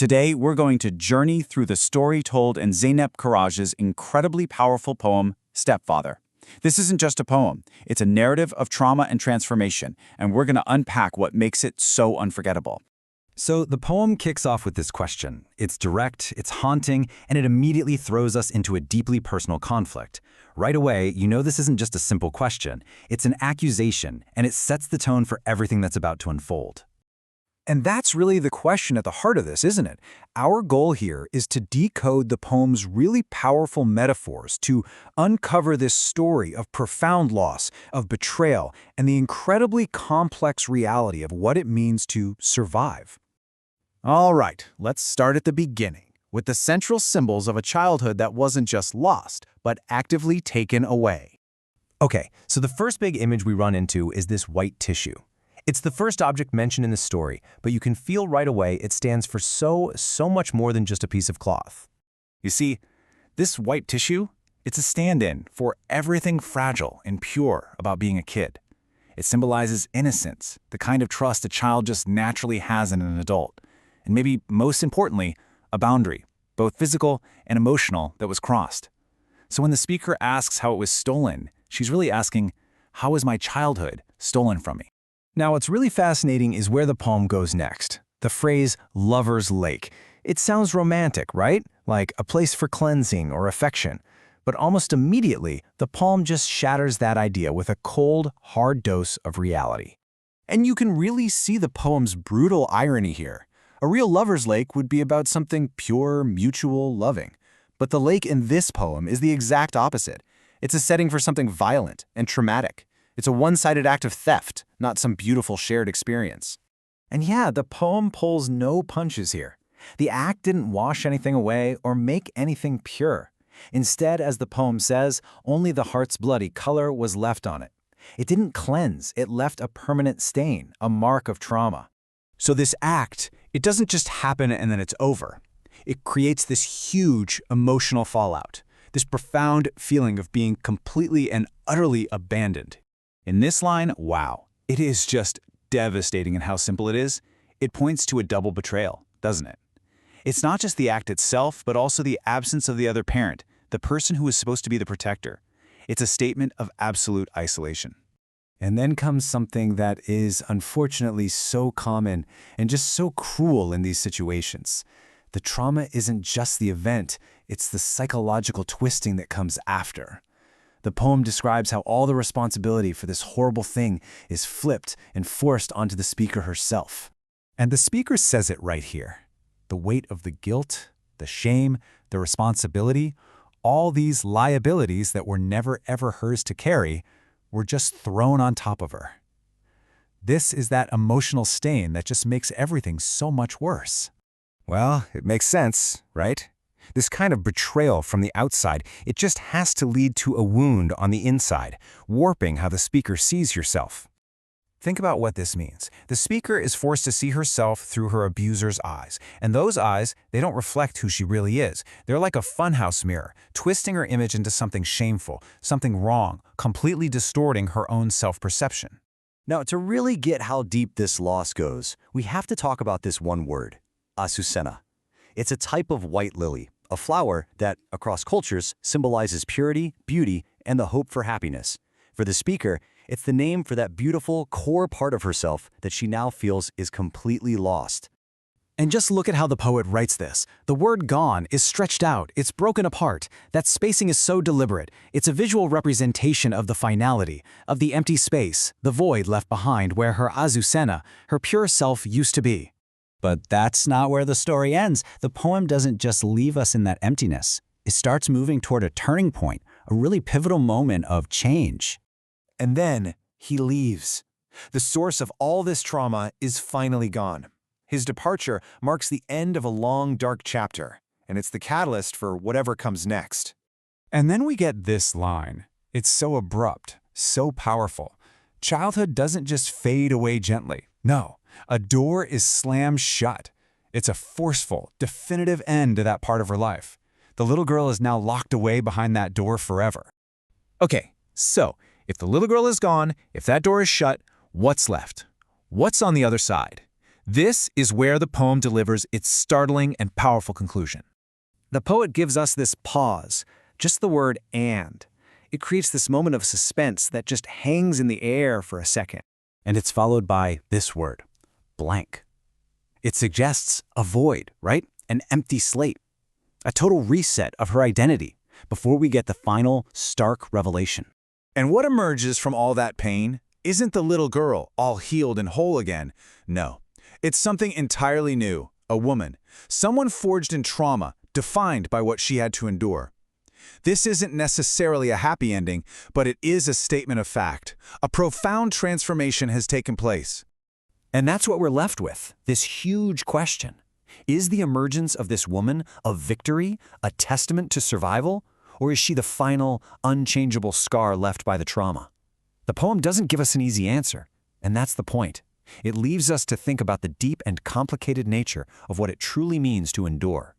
Today, we're going to journey through the story told in Zeynep Karaca's incredibly powerful poem, Stepfather. This isn't just a poem, it's a narrative of trauma and transformation, and we're going to unpack what makes it so unforgettable. So the poem kicks off with this question. It's direct, it's haunting, and it immediately throws us into a deeply personal conflict. Right away, you know this isn't just a simple question. It's an accusation, and it sets the tone for everything that's about to unfold. And that's really the question at the heart of this, isn't it? Our goal here is to decode the poem's really powerful metaphors, to uncover this story of profound loss, of betrayal, and the incredibly complex reality of what it means to survive. All right, let's start at the beginning, with the central symbols of a childhood that wasn't just lost, but actively taken away. Okay, so the first big image we run into is this white tissue. It's the first object mentioned in the story, but you can feel right away it stands for so much more than just a piece of cloth. You see, this white tissue, it's a stand-in for everything fragile and pure about being a kid. It symbolizes innocence, the kind of trust a child just naturally has in an adult. And maybe most importantly, a boundary, both physical and emotional, that was crossed. So when the speaker asks how it was stolen, she's really asking, how was my childhood stolen from me? Now, what's really fascinating is where the poem goes next. The phrase, lover's lake. It sounds romantic, right? Like a place for cleansing or affection. But almost immediately, the poem just shatters that idea with a cold, hard dose of reality. And you can really see the poem's brutal irony here. A real lover's lake would be about something pure, mutual, loving. But the lake in this poem is the exact opposite. It's a setting for something violent and traumatic. It's a one-sided act of theft, not some beautiful shared experience. And yeah, the poem pulls no punches here. The act didn't wash anything away or make anything pure. Instead, as the poem says, only the heart's bloody color was left on it. It didn't cleanse, it left a permanent stain, a mark of trauma. So this act, it doesn't just happen and then it's over. It creates this huge emotional fallout, this profound feeling of being completely and utterly abandoned. In this line, wow, it is just devastating in how simple it is. It points to a double betrayal, doesn't it? It's not just the act itself, but also the absence of the other parent, the person who was supposed to be the protector. It's a statement of absolute isolation. And then comes something that is unfortunately so common and just so cruel in these situations. The trauma isn't just the event, it's the psychological twisting that comes after. The poem describes how all the responsibility for this horrible thing is flipped and forced onto the speaker herself. And the speaker says it right here. The weight of the guilt, the shame, the responsibility, all these liabilities that were never ever hers to carry, were just thrown on top of her. This is that emotional stain that just makes everything so much worse. Well, it makes sense, right? This kind of betrayal from the outside, it just has to lead to a wound on the inside, warping how the speaker sees herself. Think about what this means. The speaker is forced to see herself through her abuser's eyes, and those eyes, they don't reflect who she really is. They're like a funhouse mirror, twisting her image into something shameful, something wrong, completely distorting her own self-perception. Now, to really get how deep this loss goes, we have to talk about this one word, Azucena. It's a type of white lily, a flower that, across cultures, symbolizes purity, beauty, and the hope for happiness. For the speaker, it's the name for that beautiful core part of herself that she now feels is completely lost. And just look at how the poet writes this. The word gone is stretched out, it's broken apart. That spacing is so deliberate. It's a visual representation of the finality, of the empty space, the void left behind where her Azucena, her pure self, used to be. But that's not where the story ends. The poem doesn't just leave us in that emptiness. It starts moving toward a turning point, a really pivotal moment of change. And then he leaves. The source of all this trauma is finally gone. His departure marks the end of a long, dark chapter, and it's the catalyst for whatever comes next. And then we get this line. It's so abrupt, so powerful. Childhood doesn't just fade away gently. No, a door is slammed shut. It's a forceful, definitive end to that part of her life. The little girl is now locked away behind that door forever. Okay, so if the little girl is gone, if that door is shut, what's left? What's on the other side? This is where the poem delivers its startling and powerful conclusion. The poet gives us this pause, just the word "and." It creates this moment of suspense that just hangs in the air for a second. And it's followed by this word, blank. It suggests a void, right? An empty slate. A total reset of her identity before we get the final, stark revelation. And what emerges from all that pain isn't the little girl all healed and whole again. No, it's something entirely new, a woman, someone forged in trauma, defined by what she had to endure. This isn't necessarily a happy ending, but it is a statement of fact. A profound transformation has taken place. And that's what we're left with, this huge question. Is the emergence of this woman a victory, a testament to survival, or is she the final, unchangeable scar left by the trauma? The poem doesn't give us an easy answer, and that's the point. It leaves us to think about the deep and complicated nature of what it truly means to endure.